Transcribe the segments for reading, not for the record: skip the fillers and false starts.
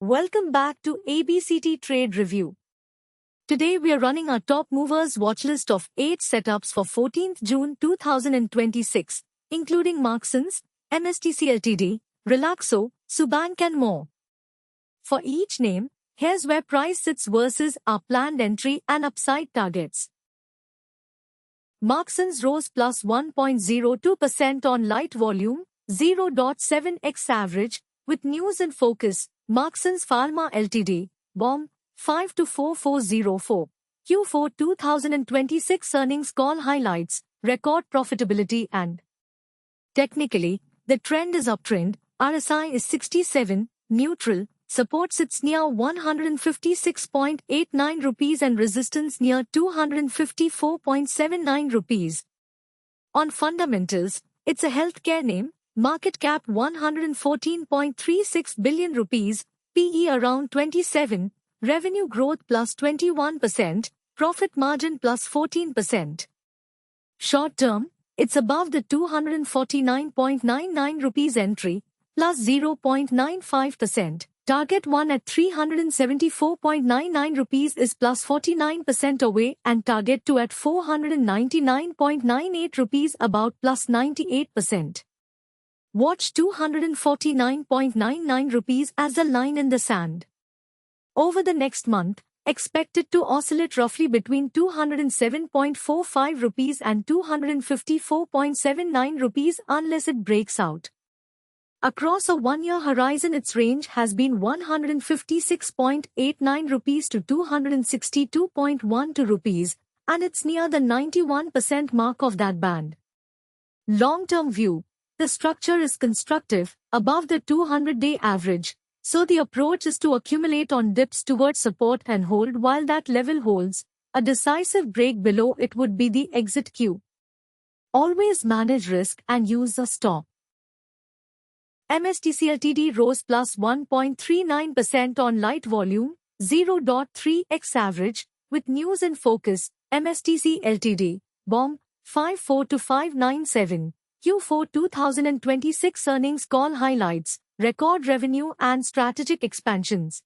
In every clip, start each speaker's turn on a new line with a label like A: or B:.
A: Welcome back to ABCT Trade Review. Today we are running our top movers watchlist of 8 setups for 14th June 2026, including Marksans, MSTC Ltd, Relaxo, Subank and more. For each name, here's where price sits versus our planned entry and upside targets. Marksans rose plus 1.02% on light volume, 0.7x average, with news in focus. Marksans Pharma Ltd, BOM, 5-4404. Q4 2026 earnings call highlights, record profitability and technically, the trend is uptrend, RSI is 67, neutral, support sits near 156.89 rupees and resistance near 254.79 rupees. On fundamentals, it's a healthcare name, market cap 114.36 billion rupees, PE around 27, revenue growth plus 21%, profit margin plus 14%. Short term, it's above the 249.99 rupees entry, plus 0.95%. Target 1 at 374.99 rupees is plus 49% away and target 2 at 499.98 rupees about plus 98%. Watch 249.99 rupees as a line in the sand. Over the next month, expected to oscillate roughly between 207.45 rupees and 254.79 rupees unless it breaks out. Across a one-year horizon, its range has been 156.89 rupees to 262.12 rupees, and it's near the 91% mark of that band. Long-term view. The structure is constructive, above the 200-day average, so the approach is to accumulate on dips towards support and hold while that level holds. A decisive break below it would be the exit cue. Always manage risk and use a stop. MSTC Ltd rose plus 1.39% on light volume, 0.3x average, with news in focus. MSTC Ltd, BOM, 542,597. Q4 2026 earnings call highlights, record revenue and strategic expansions.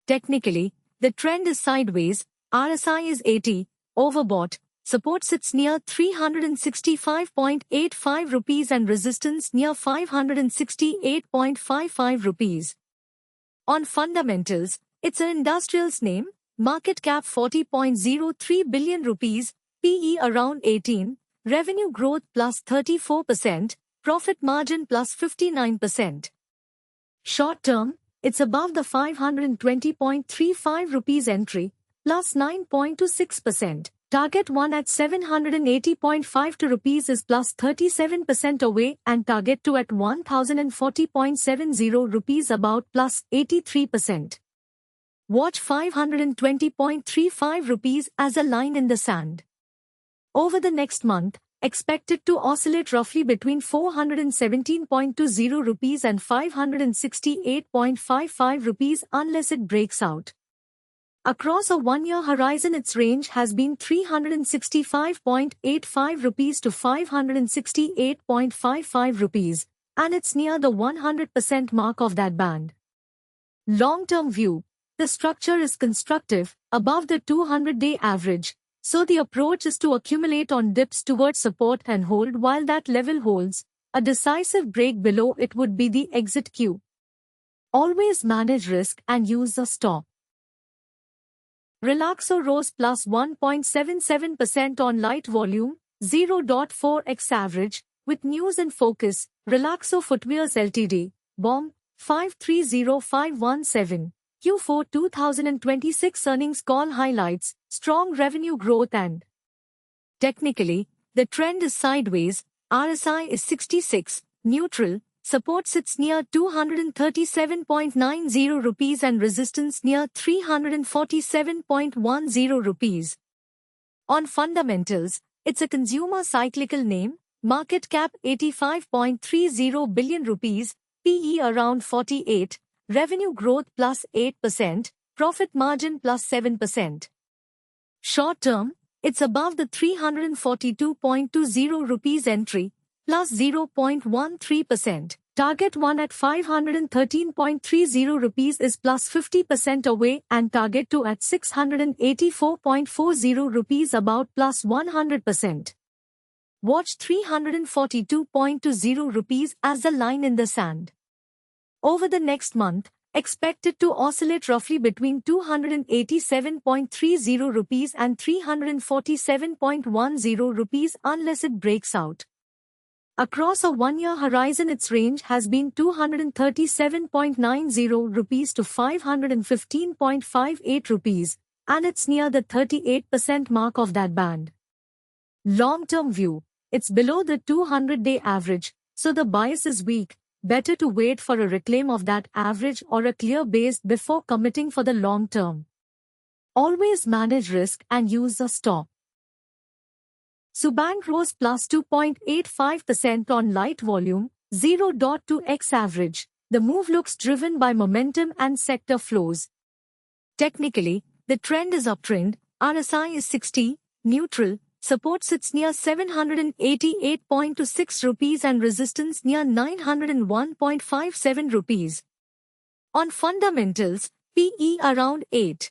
A: Technically, the trend is sideways, RSI is 80, overbought, support sits near 365.85 rupees and resistance near 568.55 rupees. On fundamentals, it's an industrials name, market cap 40.03 billion rupees, PE around 18, revenue growth plus 34%, profit margin plus 59%. Short term, it's above the 520.35 rupees entry, plus 9.26%. Target 1 at 780.52 rupees is plus 37% away and target 2 at 1040.70 rupees about plus 83%. Watch 520.35 rupees as a line in the sand. Over the next month, expected to oscillate roughly between 417.20 rupees and 568.55 rupees unless it breaks out. Across a one-year horizon, its range has been 365.85 rupees to 568.55 rupees, and it's near the 100% mark of that band. Long-term view. The structure is constructive, above the 200-day average, so the approach is to accumulate on dips towards support and hold while that level holds. A decisive break below it would be the exit cue. Always manage risk and use a stop. Relaxo rose plus 1.77% on light volume, 0.4x average, with news in focus. Relaxo Footwears Ltd, BOM, 530517. Q4 2026 earnings call highlights, strong revenue growth and technically, the trend is sideways, RSI is 66, neutral, support sits near 237.90 rupees and resistance near 347.10 rupees. On fundamentals, it's a consumer cyclical name, market cap 85.30 billion rupees, PE around 48, revenue growth plus 8%, profit margin plus 7%. Short term, it's above the 342.20 rupees entry, plus 0.13%. Target 1 at 513.30 rupees is plus 50% away and target 2 at 684.40 rupees about plus 100%. Watch 342.20 rupees as the line in the sand. Over the next month, expect it to oscillate roughly between 287.30 rupees and 347.10 rupees unless it breaks out. Across a one-year horizon, its range has been 237.90 rupees to 515.58 rupees, and it's near the 38% mark of that band. Long-term view, it's below the 200-day average, so the bias is weak. Better to wait for a reclaim of that average or a clear base before committing for the long term. Always manage risk and use a stop. Subank rose plus 2.85% on light volume, 0.2x average. The move looks driven by momentum and sector flows. Technically, the trend is uptrend. RSI is 60, neutral, support sits near 788.26 rupees and resistance near 901.57 rupees. On fundamentals, PE around 8.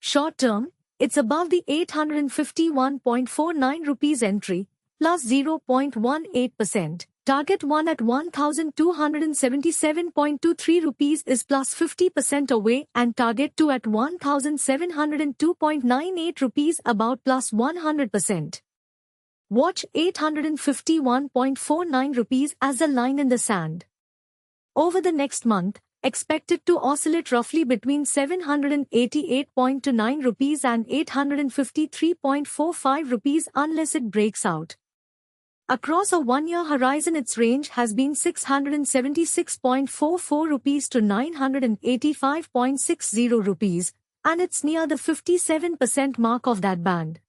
A: Short term, it's above the 851.49 rupees entry, plus 0.18%. Target 1 at 1,277.23 rupees is plus 50% away and target 2 at 1,702.98 rupees about plus 100%. Watch 851.49 rupees as a line in the sand. Over the next month, expect it to oscillate roughly between 788.29 rupees and 853.45 rupees unless it breaks out. Across a one-year horizon, its range has been 676.44 rupees to 985.60 rupees, and it's near the 57% mark of that band.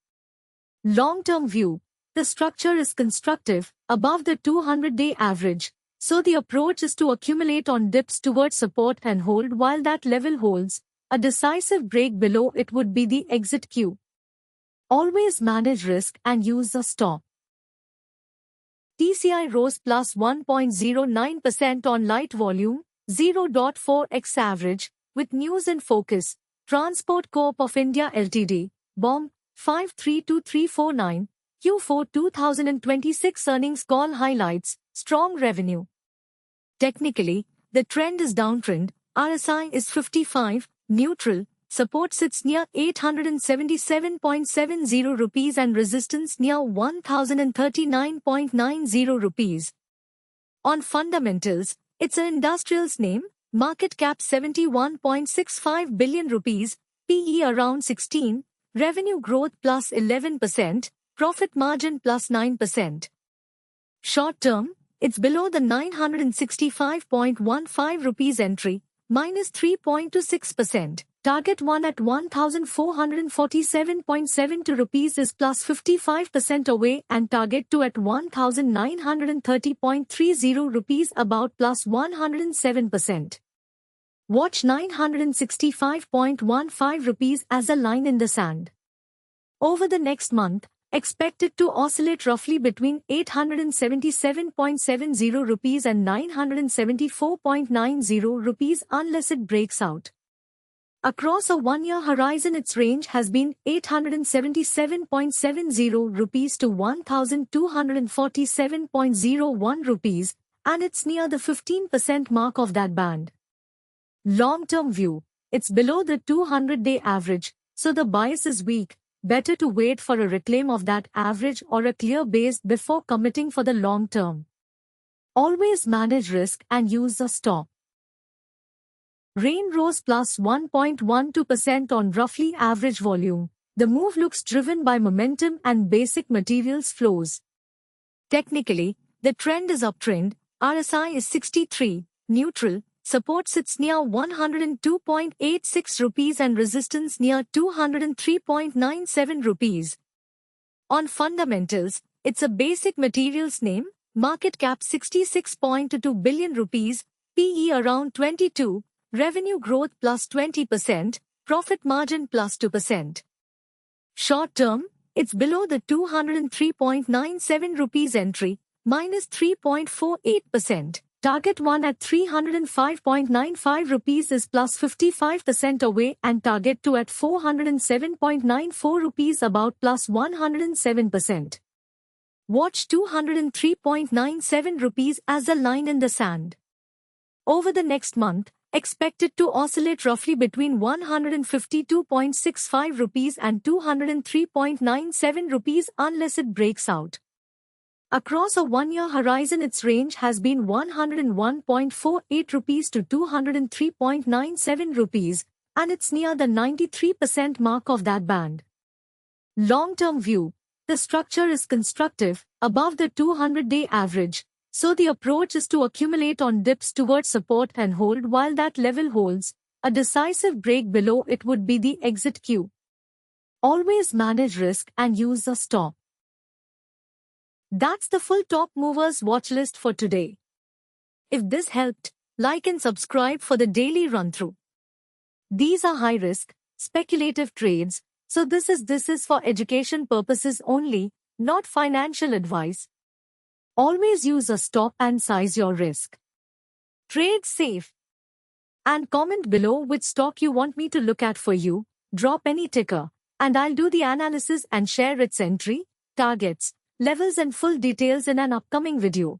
A: Long-term view, the structure is constructive, above the 200-day average, so the approach is to accumulate on dips towards support and hold while that level holds. A decisive break below it would be the exit cue. Always manage risk and use a stop. TCI rose plus 1.09% on light volume, 0.4x average, with news in focus. Transport Corp of India Ltd, BOM, 532349, Q4 2026 earnings call highlights, strong revenue. Technically, the trend is downtrend. RSI is 55, neutral, support sits near 877.70 rupees and resistance near 1039.90 rupees. On fundamentals, it's an industrials name, market cap 71.65 billion rupees, PE around 16, revenue growth plus 11%, profit margin plus 9%. Short term, it's below the 965.15 rupees entry, minus 3.26%. Target 1 at 1,447.72 rupees is plus 55% away and target 2 at 1,930.30 rupees about plus 107%. Watch 965.15 rupees as a line in the sand. Over the next month, expect it to oscillate roughly between 877.70 rupees and 974.90 rupees unless it breaks out. Across a one-year horizon, its range has been 877.70 rupees to 1,247.01 rupees, and it's near the 15% mark of that band. Long-term view, it's below the 200-day average, so the bias is weak. Better to wait for a reclaim of that average or a clear base before committing for the long term. Always manage risk and use a stop. Rain rose plus 1.12% on roughly average volume. The move looks driven by momentum and basic materials flows. Technically, the trend is uptrend. RSI is 63, neutral. Support sits near 102.86 rupees and resistance near 203.97 rupees. On fundamentals, it's a basic materials name, market cap 66.2 billion rupees, PE around 22, revenue growth plus 20%, profit margin plus 2%. Short term, it's below the 203.97 rupees entry, minus 3.48%. Target 1 at 305.95 rupees is plus 55% away, and target 2 at 407.94 rupees about plus 107%. Watch 203.97 rupees as a line in the sand. Over the next month, expect it to oscillate roughly between 152.65 rupees and 203.97 rupees unless it breaks out. Across a one-year horizon, its range has been 101.48 rupees to 203.97 rupees, and it's near the 93% mark of that band. Long-term view. The structure is constructive, above the 200-day average, so the approach is to accumulate on dips towards support and hold while that level holds. A decisive break below it would be the exit cue. Always manage risk and use a stop. That's the full top movers watchlist for today. If this helped, like and subscribe for the daily run-through. These are high-risk, speculative trades, so this is for education purposes only, not financial advice. Always use a stop and size your risk. Trade safe. And comment below which stock you want me to look at for you. Drop any ticker, and I'll do the analysis and share its entry, targets, levels and full details in an upcoming video.